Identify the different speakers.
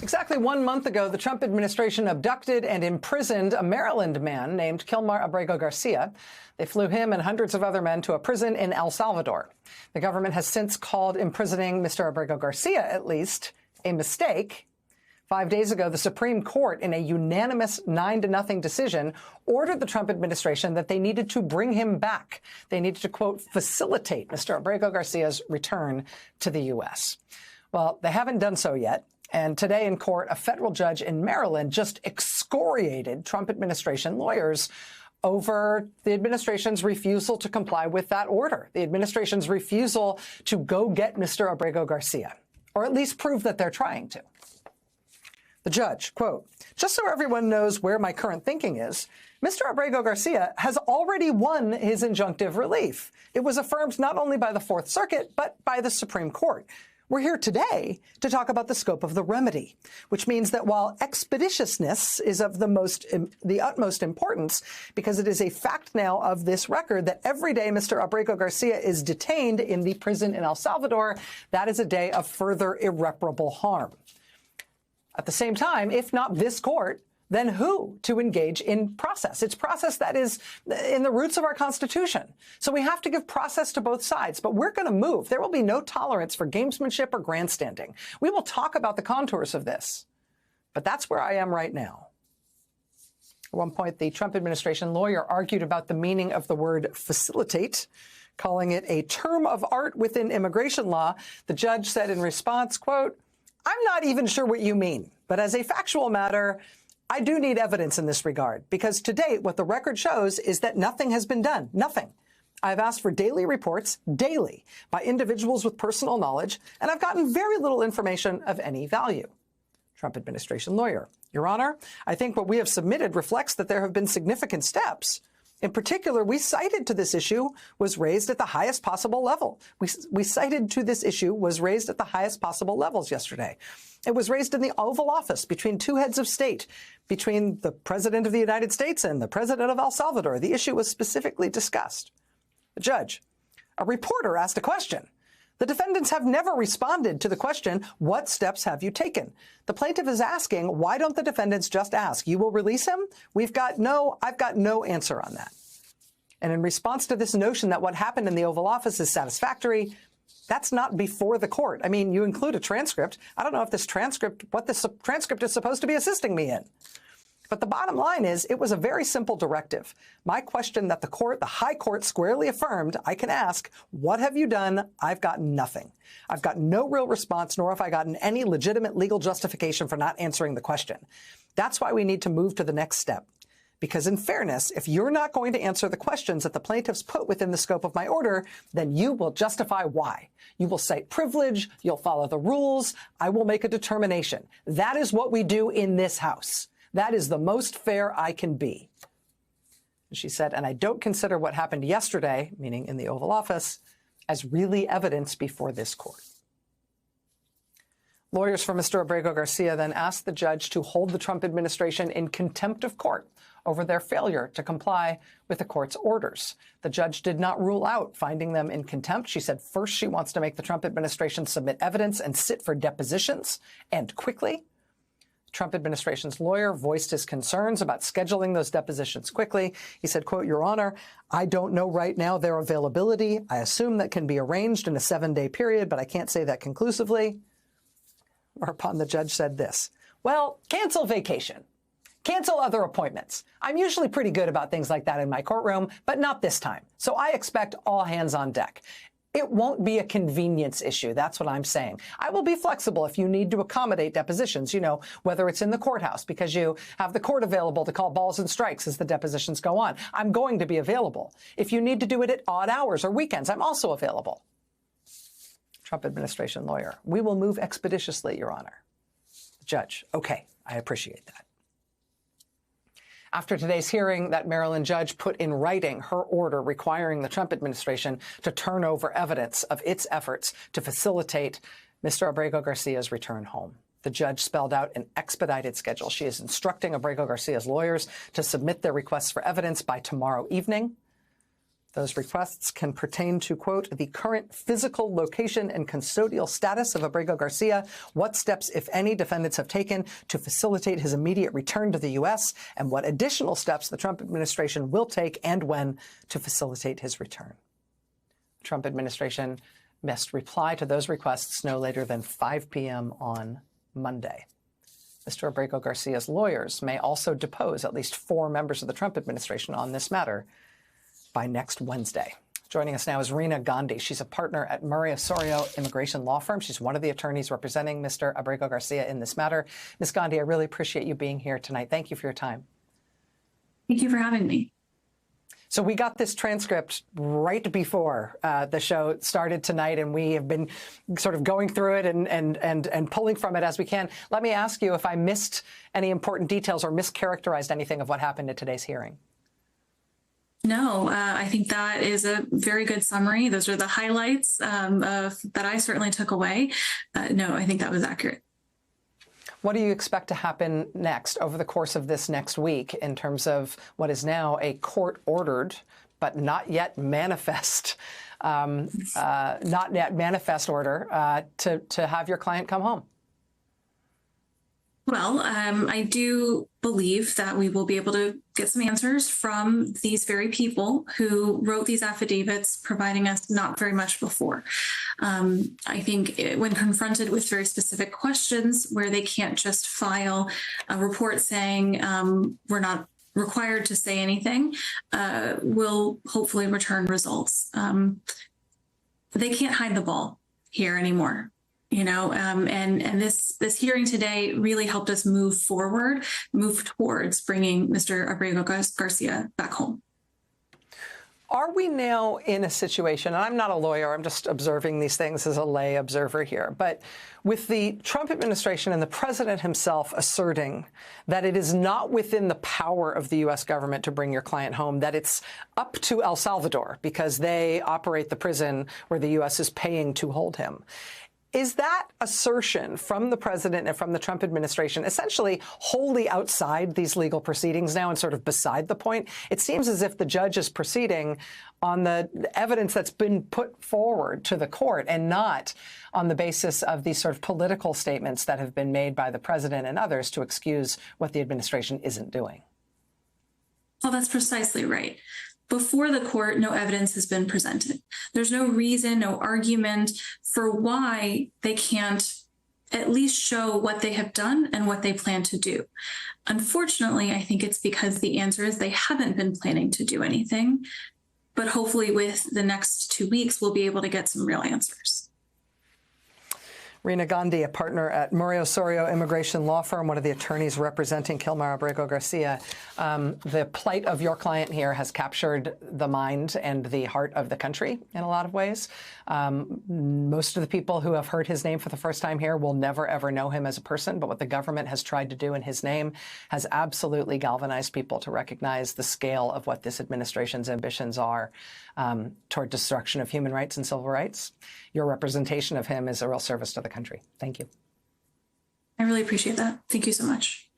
Speaker 1: Exactly 1 month ago, the Trump administration abducted and imprisoned a Maryland man named Kilmar Abrego Garcia. They flew him and hundreds of other men to a prison in El Salvador. The government has since called imprisoning Mr. Abrego Garcia, at least, a mistake. 5 days ago, the Supreme Court, in a unanimous 9-0 decision, ordered the Trump administration that they needed to bring him back. They needed to, quote, facilitate Mr. Abrego Garcia's return to the U.S. Well, they haven't done so yet. And today in court, a federal judge in Maryland just excoriated Trump administration lawyers over the administration's refusal to comply with that order, the administration's refusal to go get Mr. Abrego Garcia, or at least prove that they're trying to. The judge, quote, just so everyone knows where my current thinking is, Mr. Abrego Garcia has already won his injunctive relief. It was affirmed not only by the Fourth Circuit, but by the Supreme Court. We're here today to talk about the scope of the remedy, which means that while expeditiousness is of the utmost importance, because it is a fact now of this record that every day Mr. Abrego Garcia is detained in the prison in El Salvador, that is a day of further irreparable harm. At the same time, if not this court, then who to engage in process? It's process that is in the roots of our Constitution. So we have to give process to both sides, but we're going to move. There will be no tolerance for gamesmanship or grandstanding. We will talk about the contours of this, but that's where I am right now. At one point, the Trump administration lawyer argued about the meaning of the word facilitate, calling it a term of art within immigration law. The judge said in response, quote, I'm not even sure what you mean, but as a factual matter, I do need evidence in this regard, because to date, what the record shows is that nothing has been done. Nothing. I've asked for daily reports, daily, by individuals with personal knowledge, and I've gotten very little information of any value. Trump administration lawyer, Your Honor, I think what we have submitted reflects that there have been significant steps. In particular, we cited to this issue was raised at the highest possible level. We cited to this issue was raised at the highest possible levels yesterday. It was raised in the Oval Office between two heads of state, between the President of the United States and the President of El Salvador. The issue was specifically discussed. The judge, a reporter asked a question. The defendants have never responded to the question, what steps have you taken? The plaintiff is asking, why don't the defendants just ask, you will release him? I've got no answer on that. And in response to this notion that what happened in the Oval Office is satisfactory, that's not before the court. I mean, you include a transcript. I don't know if what this transcript is supposed to be assisting me in. But the bottom line is, it was a very simple directive. My question that the high court squarely affirmed, I can ask, what have you done? I've got nothing. I've got no real response, nor have I gotten any legitimate legal justification for not answering the question. That's why we need to move to the next step. Because in fairness, if you're not going to answer the questions that the plaintiffs put within the scope of my order, then you will justify why. You will cite privilege. You'll follow the rules. I will make a determination. That is what we do in this House. That is the most fair I can be. She said, and I don't consider what happened yesterday, meaning in the Oval Office, as really evidence before this court. Lawyers for Mr. Abrego Garcia then asked the judge to hold the Trump administration in contempt of court over their failure to comply with the court's orders. The judge did not rule out finding them in contempt. She said first she wants to make the Trump administration submit evidence and sit for depositions, and quickly. The Trump administration's lawyer voiced his concerns about scheduling those depositions quickly. He said, quote, Your Honor, I don't know right now their availability. I assume that can be arranged in a 7-day period, but I can't say that conclusively. Whereupon the judge said this, well, cancel vacation. Cancel other appointments. I'm usually pretty good about things like that in my courtroom, but not this time. So I expect all hands on deck. It won't be a convenience issue. That's what I'm saying. I will be flexible if you need to accommodate depositions, whether it's in the courthouse because you have the court available to call balls and strikes as the depositions go on. I'm going to be available. If you need to do it at odd hours or weekends, I'm also available. Trump administration lawyer, we will move expeditiously, Your Honor. Judge, okay, I appreciate that. After today's hearing, that Maryland judge put in writing her order requiring the Trump administration to turn over evidence of its efforts to facilitate Mr. Abrego Garcia's return home. The judge spelled out an expedited schedule. She is instructing Abrego Garcia's lawyers to submit their requests for evidence by tomorrow evening. Those requests can pertain to, quote, the current physical location and custodial status of Abrego Garcia, what steps, if any, defendants have taken to facilitate his immediate return to the U.S., and what additional steps the Trump administration will take and when to facilitate his return. The Trump administration must reply to those requests no later than 5 p.m. on Monday. Mr. Abrego Garcia's lawyers may also depose at least 4 members of the Trump administration on this matter by next Wednesday. Joining us now is Reena Gandhi. She's a partner at Murray Osorio Immigration Law Firm. She's one of the attorneys representing Mr. Abrego Garcia in this matter. Ms. Gandhi, I really appreciate you being here tonight. Thank you for your time.
Speaker 2: Thank you for having me.
Speaker 1: So we got this transcript right before the show started tonight, and we have been sort of going through it and pulling from it as we can. Let me ask you if I missed any important details or mischaracterized anything of what happened at today's hearing.
Speaker 2: No, I think that is a very good summary. Those are the highlights that I certainly took away. No, I think that was accurate.
Speaker 1: What do you expect to happen next over the course of this next week in terms of what is now a court-ordered but not yet manifest, order to have your client come home?
Speaker 2: Well, I do believe that we will be able to get some answers from these very people who wrote these affidavits, providing us not very much before. I think when confronted with very specific questions where they can't just file a report saying we're not required to say anything, will hopefully return results. They can't hide the ball here anymore. You know, and this hearing today really helped us move towards bringing Mr. Abrego Garcia back home.
Speaker 1: Are we now in a situation, and I'm not a lawyer, I'm just observing these things as a lay observer here, but with the Trump administration and the president himself asserting that it is not within the power of the U.S. government to bring your client home, that it's up to El Salvador because they operate the prison where the U.S. is paying to hold him. Is that assertion from the president and from the Trump administration essentially wholly outside these legal proceedings now and sort of beside the point? It seems as if the judge is proceeding on the evidence that's been put forward to the court and not on the basis of these sort of political statements that have been made by the president and others to excuse what the administration isn't doing.
Speaker 2: Well, that's precisely right. Before the court, no evidence has been presented. There's no reason, no argument for why they can't at least show what they have done and what they plan to do. Unfortunately, I think it's because the answer is they haven't been planning to do anything. But hopefully with the next 2 weeks, we'll be able to get some real answers.
Speaker 1: Reena Gandhi, a partner at Murray Osorio Immigration Law Firm, one of the attorneys representing Kilmar Abrego Garcia. The plight of your client here has captured the mind and the heart of the country in a lot of ways. Most of the people who have heard his name for the first time here will never, ever know him as a person. But what the government has tried to do in his name has absolutely galvanized people to recognize the scale of what this administration's ambitions are toward destruction of human rights and civil rights. Your representation of him is a real service to the country. Thank you.
Speaker 2: I really appreciate that. Thank you so much.